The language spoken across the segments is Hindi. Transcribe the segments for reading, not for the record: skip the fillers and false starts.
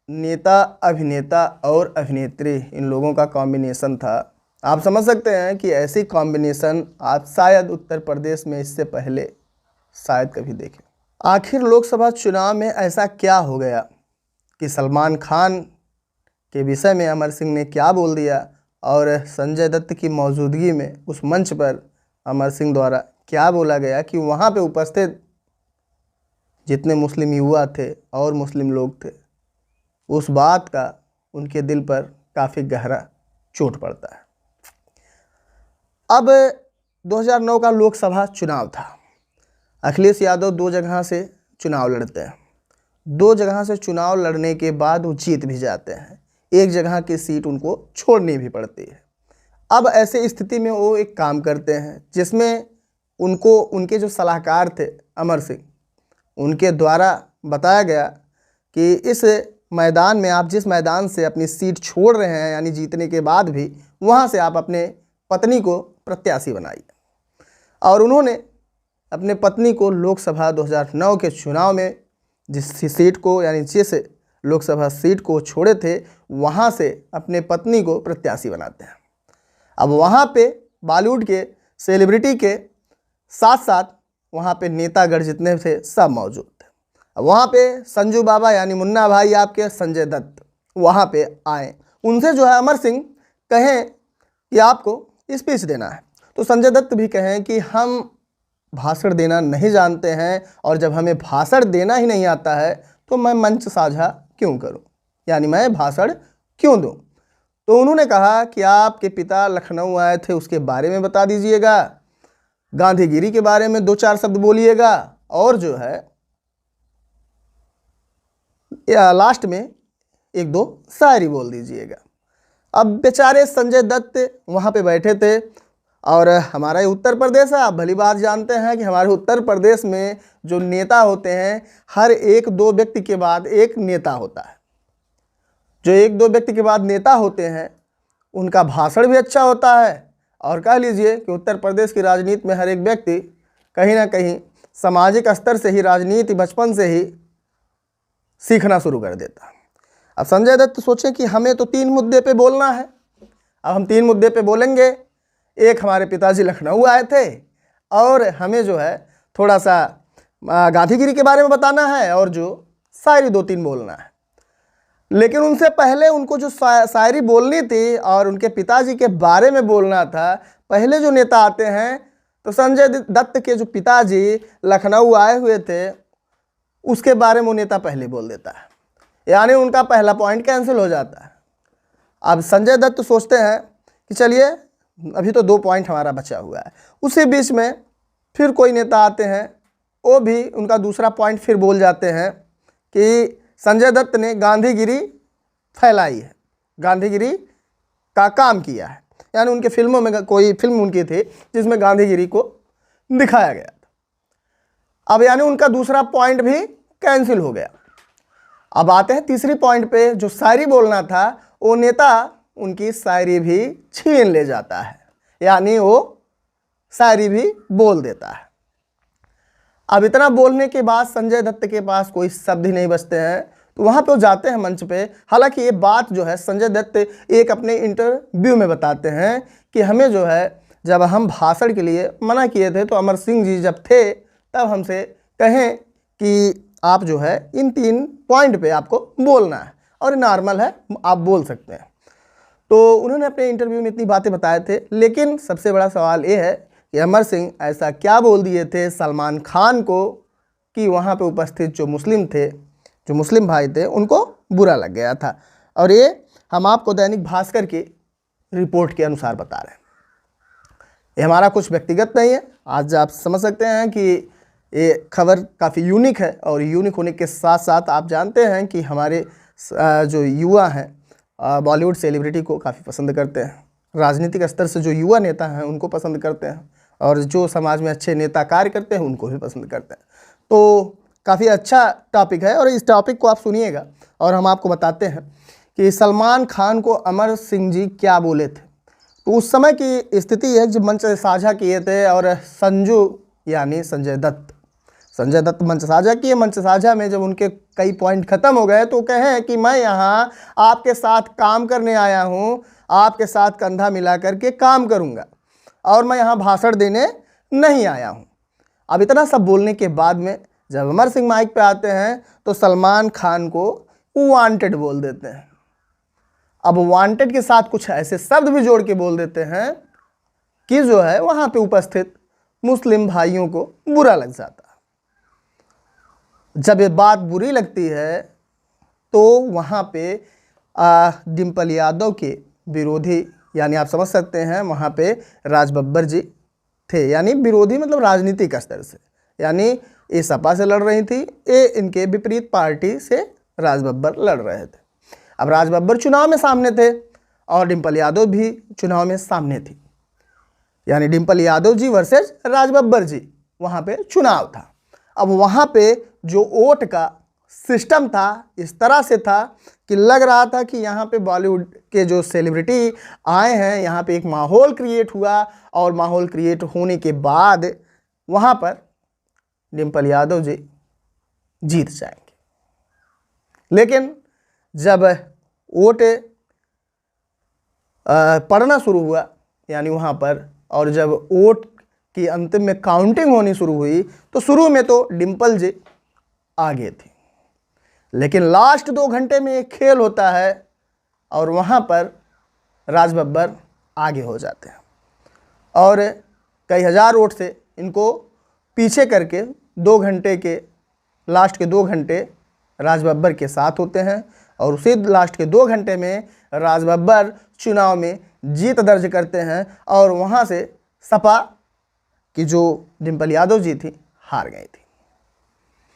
नेता, अभिनेता और अभिनेत्री इन लोगों का कॉम्बिनेशन था। आप समझ सकते हैं कि ऐसी कॉम्बिनेशन आप शायद उत्तर प्रदेश में इससे पहले शायद कभी देखें। आखिर लोकसभा चुनाव में ऐसा क्या हो गया कि सलमान खान के विषय में अमर सिंह ने क्या बोल दिया और संजय दत्त की मौजूदगी में उस मंच पर अमर सिंह द्वारा क्या बोला गया कि वहाँ पे उपस्थित जितने मुस्लिम युवा थे और मुस्लिम लोग थे, उस बात का उनके दिल पर काफ़ी गहरा चोट पड़ता है। अब 2009 का लोकसभा चुनाव था। अखिलेश यादव 2 जगह से चुनाव लड़ते हैं। 2 जगह से चुनाव लड़ने के बाद वो जीत भी जाते हैं। 1 जगह की सीट उनको छोड़नी भी पड़ती है। अब ऐसे स्थिति में वो एक काम करते हैं जिसमें उनको उनके जो सलाहकार थे अमर सिंह, उनके द्वारा बताया गया कि इस मैदान में आप जिस मैदान से अपनी सीट छोड़ रहे हैं, यानी जीतने के बाद भी, वहाँ से आप अपने पत्नी को प्रत्याशी बनाइए। और उन्होंने अपने पत्नी को लोकसभा 2009 के चुनाव में जिस सीट को, यानी जिस लोकसभा सीट को छोड़े थे, वहाँ से अपने पत्नी को प्रत्याशी बनाते हैं। अब वहाँ पे बॉलीवुड के सेलिब्रिटी के साथ साथ वहाँ पे नेतागढ़ जितने थे सब मौजूद थे। अब वहाँ पे संजू बाबा यानी मुन्ना भाई आपके संजय दत्त वहाँ पे आए। उनसे जो है अमर सिंह कहें कि आपको स्पीच देना है, तो संजय दत्त भी कहें कि हम भाषण देना नहीं जानते हैं और जब हमें भाषण देना ही नहीं आता है तो मैं मंच साझा क्यों करूं, यानी मैं भाषण क्यों दूं। तो उन्होंने कहा कि आपके पिता लखनऊ आए थे, उसके बारे में बता दीजिएगा, गांधीगिरी के बारे में 2-4 शब्द बोलिएगा और जो है लास्ट में 1-2 शायरी बोल दीजिएगा। अब बेचारे संजय दत्त वहाँ पे बैठे थे और हमारा ये उत्तर प्रदेश है, आप भली बात जानते हैं कि हमारे उत्तर प्रदेश में जो नेता होते हैं, हर 1-2 व्यक्ति के बाद एक नेता होता है। जो 1-2 व्यक्ति के बाद नेता होते हैं उनका भाषण भी अच्छा होता है और कह लीजिए कि उत्तर प्रदेश की राजनीति में हर एक व्यक्ति कहीं ना कहीं सामाजिक स्तर से ही राजनीति बचपन से ही सीखना शुरू कर देता है। अब संजय दत्त सोचे कि हमें तो 3 मुद्दे पे बोलना है। अब हम 3 मुद्दे पे बोलेंगे। एक, हमारे पिताजी लखनऊ आए थे और हमें जो है थोड़ा सा गांधीगिरी के बारे में बताना है और जो शायरी 2-3 बोलना है। लेकिन उनसे पहले उनको जो शायरी बोलनी थी और उनके पिताजी के बारे में बोलना था, पहले जो नेता आते हैं तो संजय दत्त के जो पिताजी लखनऊ आए हुए थे उसके बारे में वो नेता पहले बोल देता है, यानी उनका पहला पॉइंट कैंसिल हो जाता है। अब संजय दत्त सोचते हैं कि चलिए अभी तो 2 पॉइंट हमारा बचा हुआ है। उसी बीच में फिर कोई नेता आते हैं, वो भी उनका दूसरा पॉइंट फिर बोल जाते हैं कि संजय दत्त ने गांधीगिरी फैलाई है, गांधीगिरी का काम किया है, यानी उनके फिल्मों में कोई फिल्म उनकी थी जिसमें गांधीगिरी को दिखाया गया था। अब यानी उनका दूसरा पॉइंट भी कैंसिल हो गया। अब आते हैं तीसरी पॉइंट पे, जो शायरी बोलना था वो नेता उनकी शायरी भी छीन ले जाता है, यानी वो शायरी भी बोल देता है। अब इतना बोलने के बाद संजय दत्त के पास कोई शब्द ही नहीं बचते हैं, तो वहाँ पे वो जाते हैं मंच पे। हालांकि ये बात जो है संजय दत्त एक अपने इंटरव्यू में बताते हैं कि हमें जो है जब हम भाषण के लिए मना किए थे तो अमर सिंह जी जब थे तब हमसे कहें कि आप जो है इन 3 पॉइंट पे आपको बोलना है और नॉर्मल है, आप बोल सकते हैं। तो उन्होंने अपने इंटरव्यू में इतनी बातें बताए थे। लेकिन सबसे बड़ा सवाल ये है कि अमर सिंह ऐसा क्या बोल दिए थे सलमान खान को कि वहाँ पे उपस्थित जो मुस्लिम थे, जो मुस्लिम भाई थे, उनको बुरा लग गया था। और ये हम आपको दैनिक भास्कर की रिपोर्ट के अनुसार बता रहे हैं। ये हमारा कुछ व्यक्तिगत नहीं है। आज आप समझ सकते हैं कि ये खबर काफ़ी यूनिक है और यूनिक होने के साथ साथ आप जानते हैं कि हमारे जो युवा हैं बॉलीवुड सेलिब्रिटी को काफ़ी पसंद करते हैं, राजनीतिक स्तर से जो युवा नेता हैं उनको पसंद करते हैं और जो समाज में अच्छे नेता कार्य करते हैं उनको भी पसंद करते हैं। तो काफ़ी अच्छा टॉपिक है और इस टॉपिक को आप सुनिएगा और हम आपको बताते हैं कि सलमान खान को अमर सिंह जी क्या बोले थे। तो उस समय की स्थिति है जब मंच साझा किए थे और संजू यानी संजय संजय दत्त मंच साझा किए। मंच साझा में जब उनके कई पॉइंट खत्म हो गए तो कहें कि मैं यहाँ आपके साथ काम करने आया हूँ, आपके साथ कंधा मिला करके काम करूँगा और मैं यहाँ भाषण देने नहीं आया हूँ। अब इतना सब बोलने के बाद में जब अमर सिंह माइक पे आते हैं तो सलमान खान को वांटेड बोल देते हैं। अब वांटेड के साथ कुछ ऐसे शब्द भी जोड़ के बोल देते हैं कि जो है वहाँ पे उपस्थित मुस्लिम भाइयों को बुरा लग जाता। जब ये बात बुरी लगती है तो वहाँ पे डिम्पल यादव के विरोधी, यानी आप समझ सकते हैं वहाँ पे राज बब्बर जी थे, यानी विरोधी मतलब राजनीतिक स्तर से, यानी ये सपा से लड़ रही थी, ये इनके विपरीत पार्टी से राज बब्बर लड़ रहे थे। अब राज बब्बर चुनाव में सामने थे और डिम्पल यादव भी चुनाव में सामने थी, यानी डिम्पल यादव जी वर्सेस राज बब्बर जी, वहाँ पे चुनाव था। अब वहाँ पे जो वोट का सिस्टम था इस तरह से था कि लग रहा था कि यहाँ पे बॉलीवुड के जो सेलिब्रिटी आए हैं, यहाँ पे एक माहौल क्रिएट हुआ और माहौल क्रिएट होने के बाद वहाँ पर डिम्पल यादव जी जीत जाएंगे। लेकिन जब वोट पड़ना शुरू हुआ, यानी वहाँ पर, और जब वोट की अंतिम में काउंटिंग होनी शुरू हुई तो शुरू में तो डिम्पल जी आगे थी, लेकिन लास्ट 2 घंटे में एक खेल होता है और वहाँ पर राज बब्बर आगे हो जाते हैं और कई हज़ार वोट से इनको पीछे करके 2 घंटे के, लास्ट के 2 घंटे राज बब्बर के साथ होते हैं और उसी लास्ट के 2 घंटे में राज बब्बर चुनाव में जीत दर्ज करते हैं और वहाँ से सपा की जो डिम्पल यादव जी थी हार गई थी।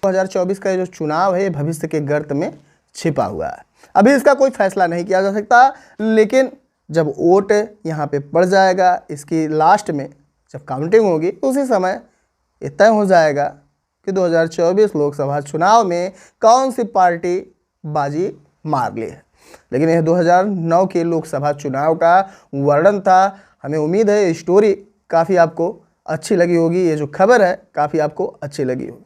2024 का जो चुनाव है ये भविष्य के गर्त में छिपा हुआ है, अभी इसका कोई फैसला नहीं किया जा सकता, लेकिन जब वोट यहाँ पे पड़ जाएगा, इसकी लास्ट में जब काउंटिंग होगी उसी समय ये तय हो जाएगा कि 2024 लोकसभा चुनाव में कौन सी पार्टी बाजी मार ली है। लेकिन यह 2009 के लोकसभा चुनाव का वर्णन था। हमें उम्मीद है ये स्टोरी काफ़ी आपको अच्छी लगी होगी, ये जो खबर है काफ़ी आपको अच्छी लगी होगी।